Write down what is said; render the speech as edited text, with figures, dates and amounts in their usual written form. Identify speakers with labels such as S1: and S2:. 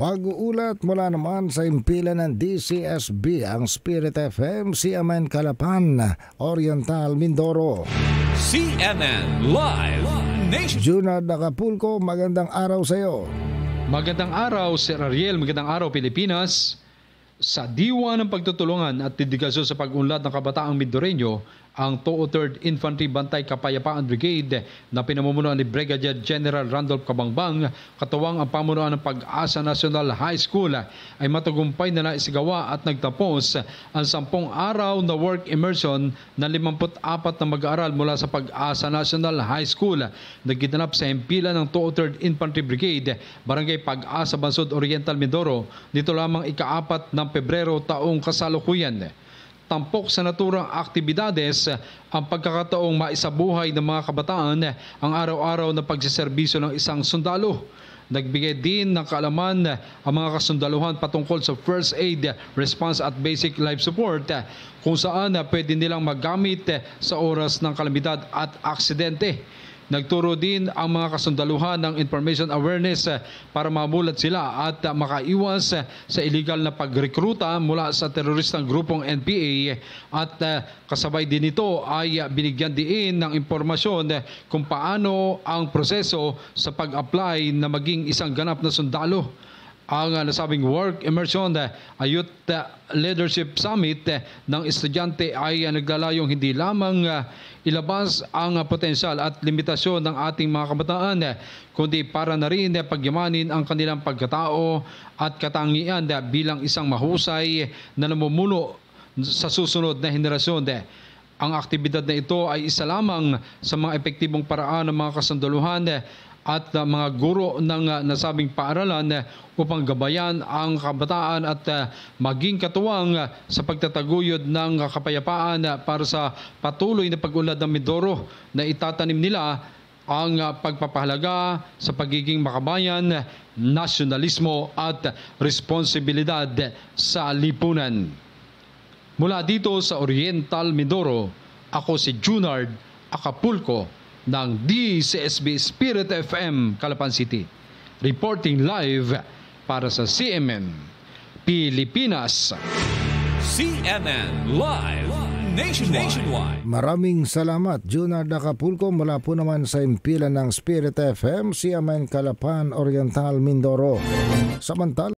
S1: Pag-uulat mula naman sa impilan ng DCSB, ang Spirit FM, CMN Calapan, Oriental, Mindoro.
S2: CNN Live Nation.
S1: Junard Acapulco, magandang araw sa iyo.
S3: Magandang araw, Sir Ariel. Magandang araw, Pilipinas. Sa diwa ng pagtutulungan at dedikasyon sa pag-unlad ng kabataang Mindoreño, ang 203rd Infantry Bantay Kapayapaan Brigade na pinamumunuan ni Brigadier General Randolph Cabangbang, katuwang ang pamunuan ng Pag-asa National High School, ay matagumpay na naisigawa at nagtapos ang 10 araw na work immersion ng 54 na mag-aaral mula sa Pag-asa National High School na ginanap sa himpilan ng 203rd Infantry Brigade, Barangay Pag-asa, Bansod Oriental, Mindoro, dito lamang ika-4 ng Pebrero taong kasalukuyan. Tampok sa naturang aktibidades ang pagkakataong maisabuhay ng mga kabataan ang araw-araw na pagsiserbisyo ng isang sundalo. Nagbigay din ng kaalaman ang mga kasundaluhan patungkol sa first aid, response at basic life support, kung saan pwede nilang magamit sa oras ng kalamidad at aksidente. Nagturo din ang mga kasundaluhan ng information awareness para mamulat sila at makaiwas sa illegal na pagrekruta mula sa teroristang grupong NPA, at kasabay din ito ay binigyan din ng impormasyon kung paano ang proseso sa pag-apply na maging isang ganap na sundalo. Ang nasabing work immersion Youth Leadership Summit ng estudyante ay naglalayong hindi lamang ilabas ang potensyal at limitasyon ng ating mga kabataan, kundi para na rin pagyamanin ang kanilang pagkatao at katangian bilang isang mahusay na namumuno sa susunod na henerasyon. Ang aktibidad na ito ay isa lamang sa mga epektibong paraan ng mga kasundaluhan at mga guro ng nasabing paaralan upang gabayan ang kabataan at maging katuwang sa pagtataguyod ng kapayapaan para sa patuloy na pag-unlad ng Mindoro, na itatanim nila ang pagpapahalaga sa pagiging makabayan, nasyonalismo at responsibilidad sa lipunan. Mula dito sa Oriental, Mindoro, ako si Junard Acapulco ng DCSB Spirit FM Calapan City, reporting live para sa CMN Pilipinas.
S2: CNN Live Nationwide.
S1: Maraming salamat, Junard Acapulco, mula po naman sa impilan ng Spirit FM, CMN Calapan, Oriental, Mindoro. Samantala